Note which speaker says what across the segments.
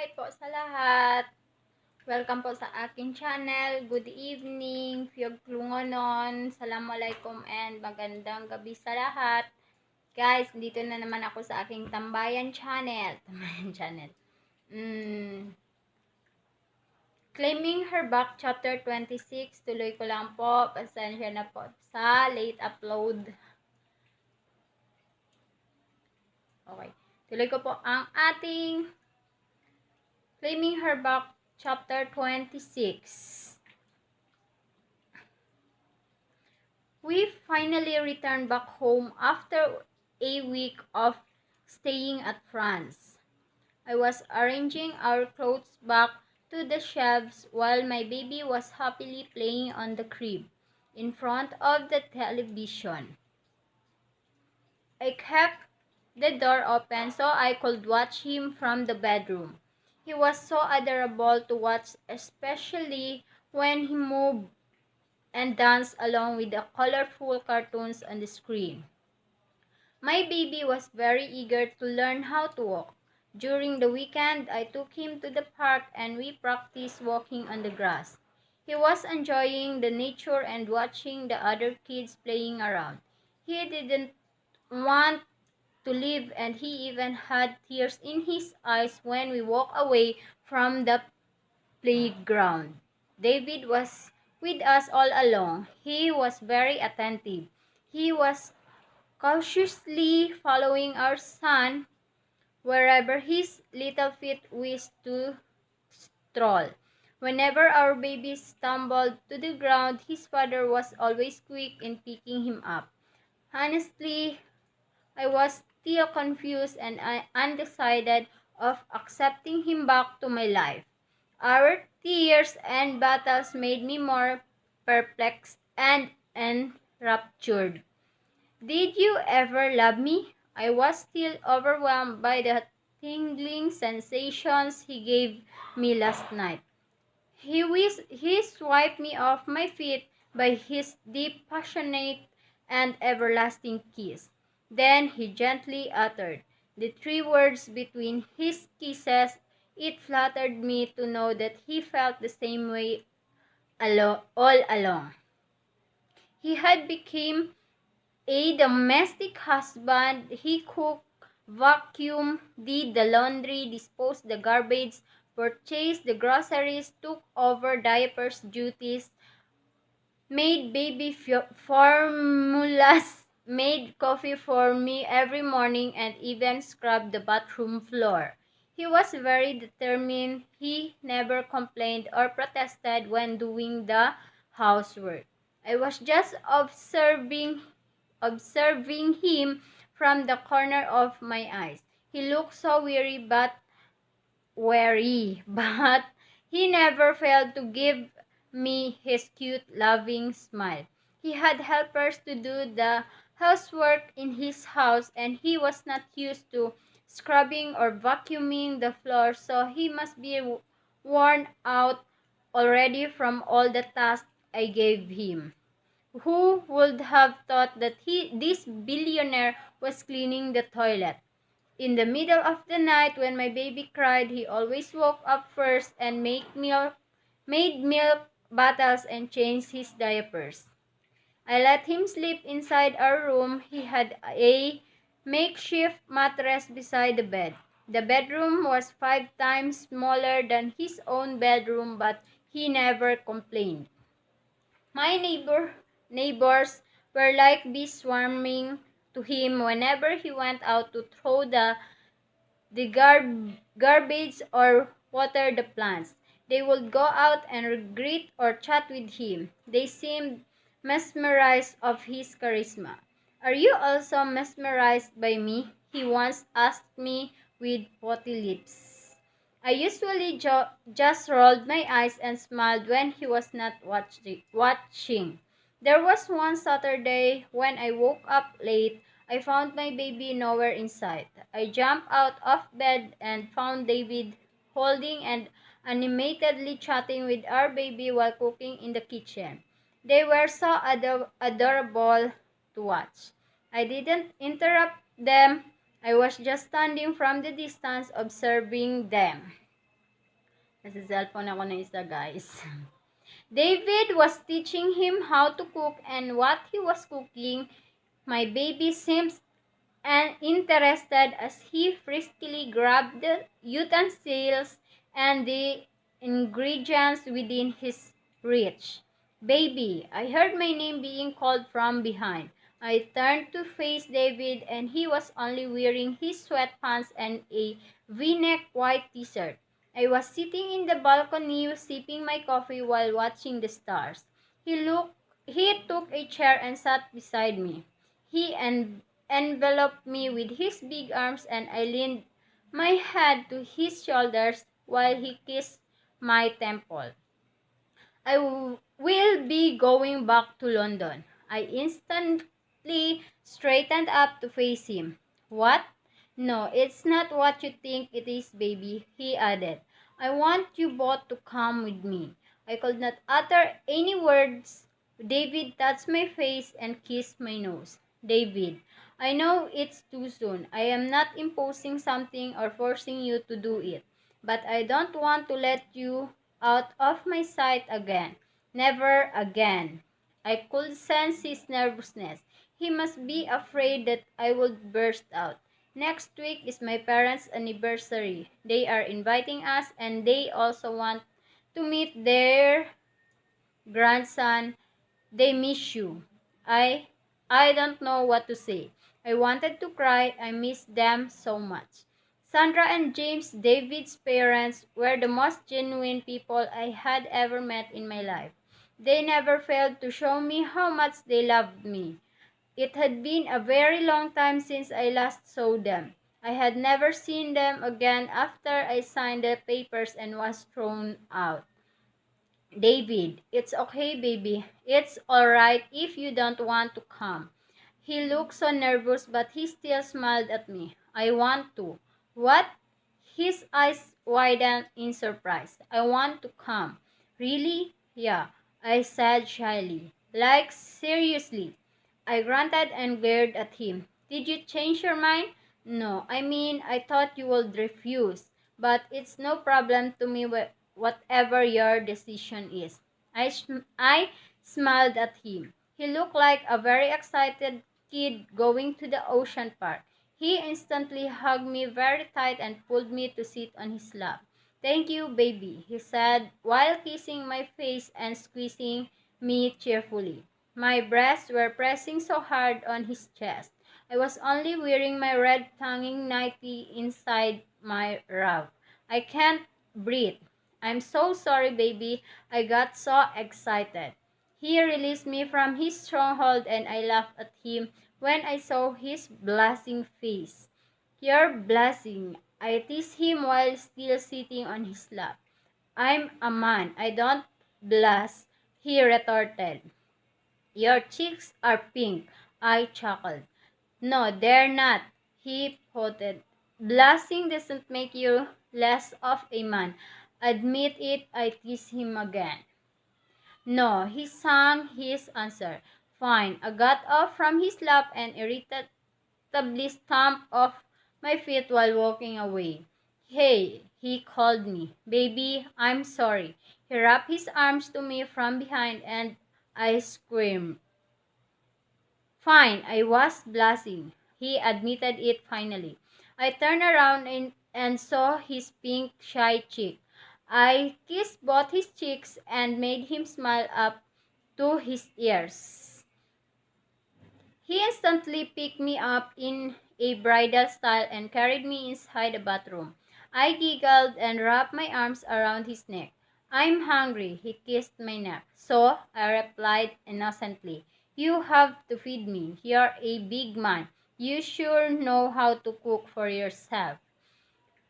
Speaker 1: Hi po sa lahat. Welcome po sa aking channel. Good evening. Fiyog klungonon. Assalamualaikum and magandang gabi sa lahat. Guys, dito na naman ako sa aking tambayan channel. Claiming Her Back Chapter 26. Tuloy ko lang po. Pasensya na po sa late upload. Okay. Tuloy ko po ang ating Claiming Her Back Chapter 26. We finally returned back home after a week of staying at France. I was arranging our clothes back to the shelves while my baby was happily playing on the crib in front of the television. I kept the door open so I could watch him from the bedroom. He was so adorable to watch, especially when he moved and danced along with the colorful cartoons on the screen. My baby was very eager to learn how to walk. During the weekend, I took him to the park and we practiced walking on the grass. He was enjoying the nature and watching the other kids playing around. He didn't want to leave, and he even had tears in his eyes when we walked away from the playground. David was with us all along. He was very attentive. He was cautiously following our son wherever his little feet wished to stroll. Whenever our baby stumbled to the ground, his father was always quick in picking him up. Honestly, I was still confused and undecided of accepting him back to my life. Our tears and battles made me more perplexed and enraptured. Did you ever love me? I was still overwhelmed by the tingling sensations he gave me last night. He swiped me off my feet by his deep, passionate, and everlasting kiss. Then he gently uttered the three words between his kisses. It flattered me to know that he felt the same way all along. He had become a domestic husband. He cooked, vacuumed, did the laundry, disposed the garbage, purchased the groceries, took over diapers duties, made baby formulas, made coffee for me every morning, and even scrubbed the bathroom floor. He was very determined. He never complained or protested when doing the housework. I was just observing him from the corner of my eyes. He looked so weary, but he never failed to give me his cute, loving smile. He had helpers to do the housework in his house, and he was not used to scrubbing or vacuuming the floor, so he must be worn out already from all the tasks I gave him. Who would have thought that this billionaire was cleaning the toilet? In the middle of the night when my baby cried, he always woke up first and made milk bottles and changed his diapers. I let him sleep inside our room. He had a makeshift mattress beside the bed. The bedroom was 5 times smaller than his own bedroom, but he never complained. My neighbors were like bees swarming to him whenever he went out to throw the garbage or water the plants. They would go out and greet or chat with him. They seemed mesmerized of his charisma. Are you also mesmerized by me? He once asked me with haughty lips. I usually just rolled my eyes and smiled when he was not watching. There was one Saturday when I woke up late. I found my baby nowhere in sight. I jumped out of bed and found David holding and animatedly chatting with our baby while cooking in the kitchen. They were so adorable to watch. I didn't interrupt them. I was just standing from the distance observing them. Kasi cellphone ako na isa, guys. David was teaching him how to cook, and what he was cooking, my baby seems and interested as he friskily grabbed the utensils and the ingredients within his reach. Baby, I heard my name being called from behind. I turned to face David, and he was only wearing his sweatpants and a V-neck white t-shirt. I was sitting in the balcony sipping my coffee while watching the stars. He took a chair and sat beside me. He enveloped me with his big arms, and I leaned my head to his shoulders while he kissed my temple. Will be going back to London. I instantly straightened up to face him. What? No, it's not what you think it is, baby, he added. I want you both to come with me. I could not utter any words. David touched my face and kissed my nose. David, I know it's too soon. I am not imposing something or forcing you to do it, but I don't want to let you out of my sight again. Never again. I could sense his nervousness. He must be afraid that I would burst out. Next week is my parents' anniversary. They are inviting us, and they also want to meet their grandson. They miss you. I I don't know what to say. I wanted to cry. I miss them so much. Sandra and James, David's parents, were the most genuine people I had ever met in my life. They never failed to show me how much they loved me. It had been a very long time since I last saw them. I had never seen them again after I signed the papers and was thrown out. David, it's okay, baby. It's all right if you don't want to come. He looked so nervous, but he still smiled at me. I want to. What? His eyes widened in surprise. I want to come. Really? Yeah, I said shyly. Like, seriously. I grunted and glared at him. Did you change your mind? No, I mean, I thought you would refuse. But it's no problem to me whatever your decision is. I smiled at him. He looked like a very excited kid going to the ocean park. He instantly hugged me very tight and pulled me to sit on his lap. Thank you, baby, he said while kissing my face and squeezing me cheerfully. My breasts were pressing so hard on his chest. I was only wearing my red hanging nightie inside my rug. I can't breathe. I'm so sorry, baby. I got so excited. He released me from his stronghold, and I laughed at him when I saw his blushing face. You're blushing. I teased him while still sitting on his lap. I'm a man. I don't blush, he retorted. Your cheeks are pink, I chuckled. No, they're not, he pouted. Blushing doesn't make you less of a man. Admit it, I teased him again. No, he sang his answer. Fine. I got off from his lap and irritably stomped off my feet while walking away. Hey, he called me. Baby, I'm sorry. He wrapped his arms to me from behind, and I screamed. Fine, I was blushing. He admitted it finally. I turned around and saw his pink, shy cheek. I kissed both his cheeks and made him smile up to his ears. He instantly picked me up in a bridal style and carried me inside the bathroom. I giggled and wrapped my arms around his neck. I'm hungry, he kissed my neck. So, I replied innocently, you have to feed me. You're a big man. You sure know how to cook for yourself.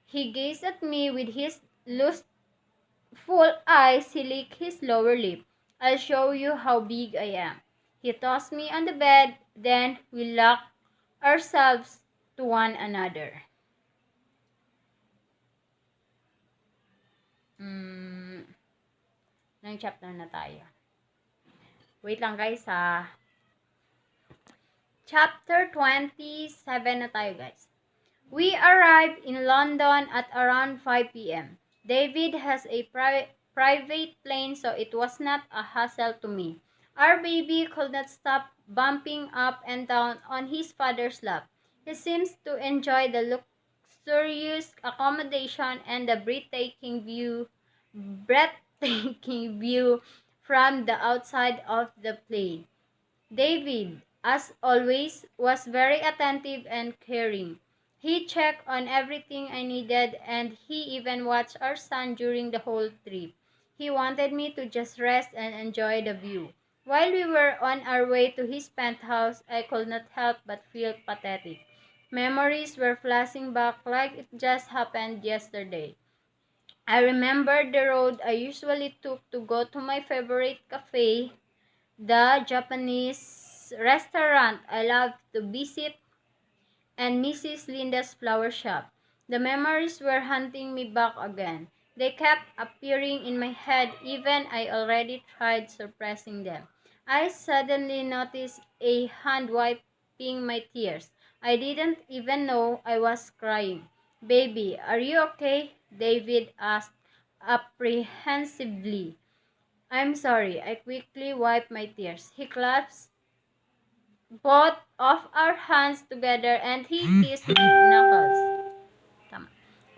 Speaker 1: He gazed at me with his lustful eyes. He licked his lower lip. I'll show you how big I am. He tossed me on the bed, then we locked ourselves to one another. Nang chapter na tayo. Wait lang guys ha. Chapter 27 na tayo guys. We arrived in London at around 5 p.m. David has a private plane, so it was not a hassle to me. Our baby could not stop bumping up and down on his father's lap. He seems to enjoy the luxurious accommodation and the breathtaking view from the outside of the plane. David, as always, was very attentive and caring. He checked on everything I needed, and he even watched our son during the whole trip. He wanted me to just rest and enjoy the view. While we were on our way to his penthouse, I could not help but feel pathetic. Memories were flashing back like it just happened yesterday. I remembered the road I usually took to go to my favorite cafe, the Japanese restaurant I love to visit, and Mrs. Linda's flower shop. The memories were hunting me back again. They kept appearing in my head even I already tried suppressing them. I suddenly noticed a hand wiping my tears. I didn't even know I was crying. Baby, are you okay? David asked apprehensively. I'm sorry. I quickly wiped my tears. He clasped both of our hands together and he kissed my knuckles. Tama.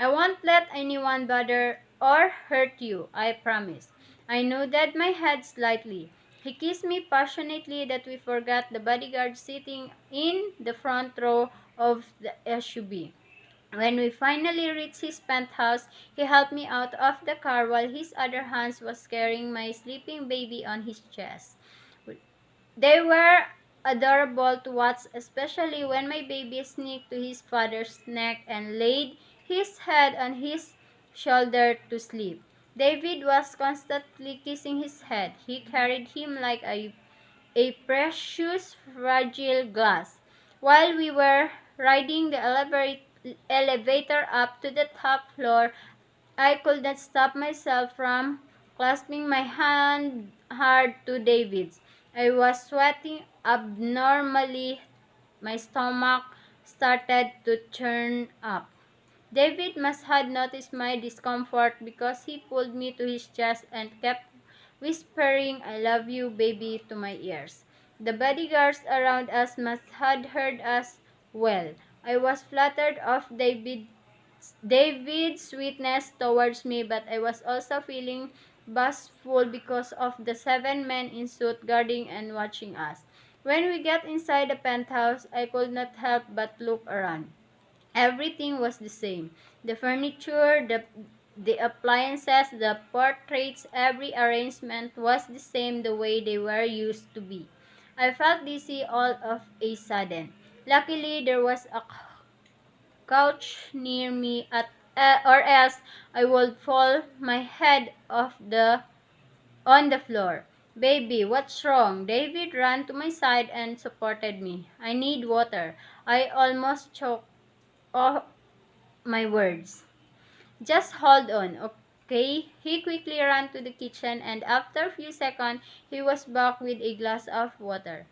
Speaker 1: I won't let anyone bother or hurt you, I promise. I nodded my head slightly. He kissed me passionately that we forgot the bodyguard sitting in the front row of the SUV. When we finally reached his penthouse, he helped me out of the car while his other hand was carrying my sleeping baby on his chest. They were adorable to watch, especially when my baby sneaked to his father's neck and laid his head on his shoulder to sleep. David was constantly kissing his head. He carried him like a precious fragile glass. While we were riding the elevator up to the top floor, I could not stop myself from clasping my hand hard to David's. I was sweating abnormally. My stomach started to churn up. David must have noticed my discomfort because he pulled me to his chest and kept whispering, I love you, baby, to my ears. The bodyguards around us must have heard us well. I was flattered of David's sweetness towards me, but I was also feeling bashful because of the 7 men in suit guarding and watching us. When we got inside the penthouse, I could not help but look around. Everything was the same. The furniture, the appliances, the portraits, every arrangement was the same the way they were used to be. I felt dizzy all of a sudden. Luckily, there was a couch near me or else I would fall my head off the on the floor. Baby, what's wrong? David ran to my side and supported me. I need water. I almost choked off my words. Just hold on, okay? He quickly ran to the kitchen and after a few seconds, he was back with a glass of water.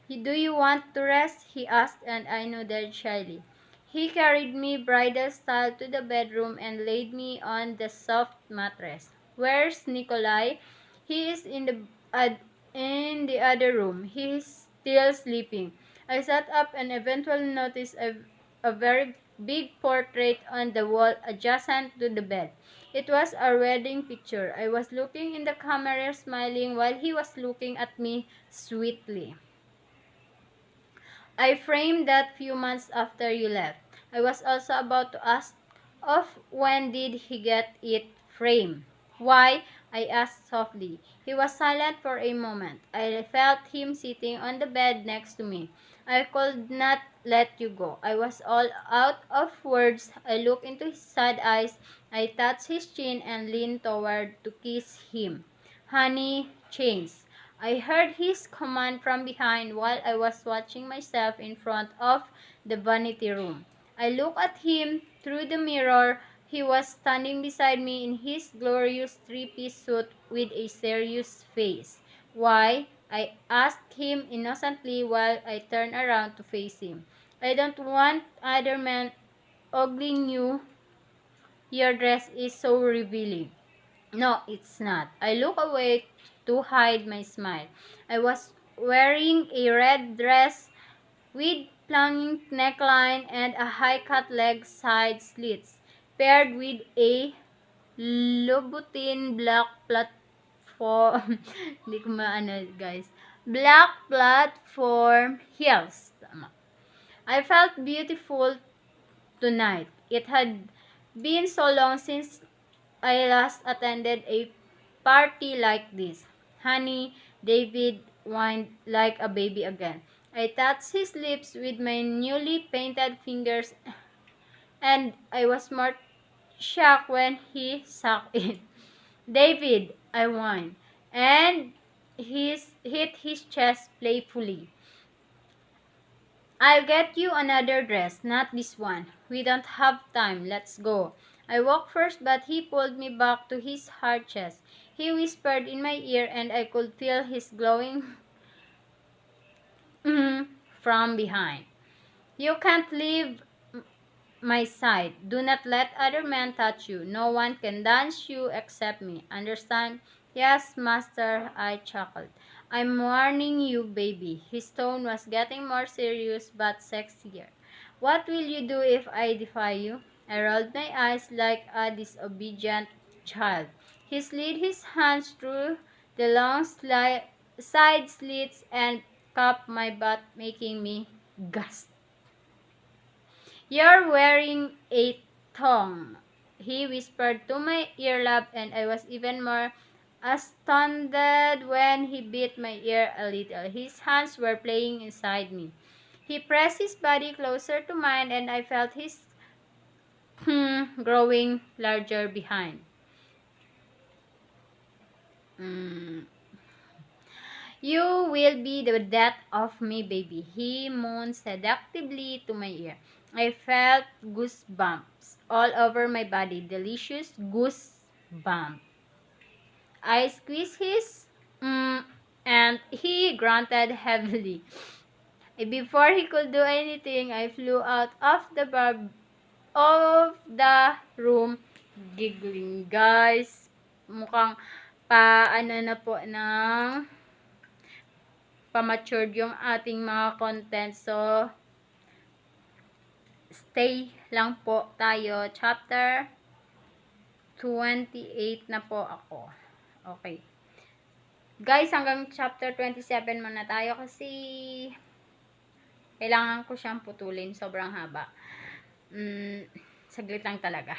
Speaker 1: Do you want to rest? He asked and I nodded shyly. He carried me bridal style to the bedroom and laid me on the soft mattress. Where's Nikolai? He is in the other room. He is still sleeping. I sat up and eventually noticed a very big portrait on the wall adjacent to the bed. It was our wedding picture. I was looking in the camera smiling while he was looking at me sweetly. I framed that few months after you left. I was also about to ask of when did he get it framed. Why? I asked softly. He was silent for a moment. I felt him sitting on the bed next to me. I could not let you go. I was all out of words. I looked into his sad eyes. I touched his chin and leaned toward to kiss him. Honey, change. I heard his command from behind while I was watching myself in front of the vanity room. I looked at him through the mirror. He was standing beside me in his glorious three-piece suit with a serious face. Why? I asked him innocently while I turned around to face him. I don't want other men ogling you Your dress is so revealing. No, it's not. I look away to hide my smile. I was wearing a red dress with plunging neckline and a high-cut leg side slits, paired with a Louboutin black platform. Hindi ko maano, guys. Black platform heels. Tama. I felt beautiful tonight. It had been so long since I last attended a party like this. Honey, David whined like a baby again. I touched his lips with my newly painted fingers, and I was more shocked when he sucked it. David, I whined, and he hit his chest playfully. I'll get you another dress, not this one. We don't have time. Let's go. I walked first, but he pulled me back to his hard chest. He whispered in my ear, and I could feel his glowing from behind. You can't leave my side. Do not let other men touch you. No one can dance you except me. Understand? Yes, master, I chuckled. I'm warning you, baby. His tone was getting more serious but sexier. What will you do if I defy you? I rolled my eyes like a disobedient child. He slid his hands through the long side slits and cupped my butt, making me gasp. You're wearing a thong, he whispered to my earlobe, and I was even more astounded when he bit my ear a little. His hands were playing inside me. He pressed his body closer to mine, and I felt his growing larger behind. Mm. You will be the death of me, baby, he moaned seductively to my ear. I felt goosebumps all over my body, delicious goosebumps. I squeezed his and he grunted heavily. Before he could do anything, I flew out of the room giggling. Guys, mukhang ano na po ng pa-matured yung ating mga content. So, stay lang po tayo. Chapter 28 na po ako. Okay. Guys, hanggang chapter 27 muna tayo kasi kailangan ko siyang putulin. Sobrang haba. Saglit lang talaga.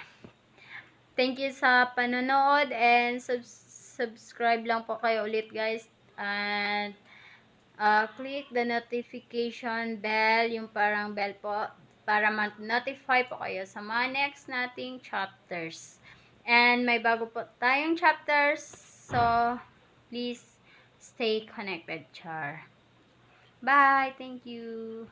Speaker 1: Thank you sa panonood and subscribe lang po kayo ulit, guys. And click the notification bell, yung parang bell po, para ma-notify po kayo sa mga next nating chapters. And may bago po tayong chapters, so please stay connected, char. Bye! Thank you!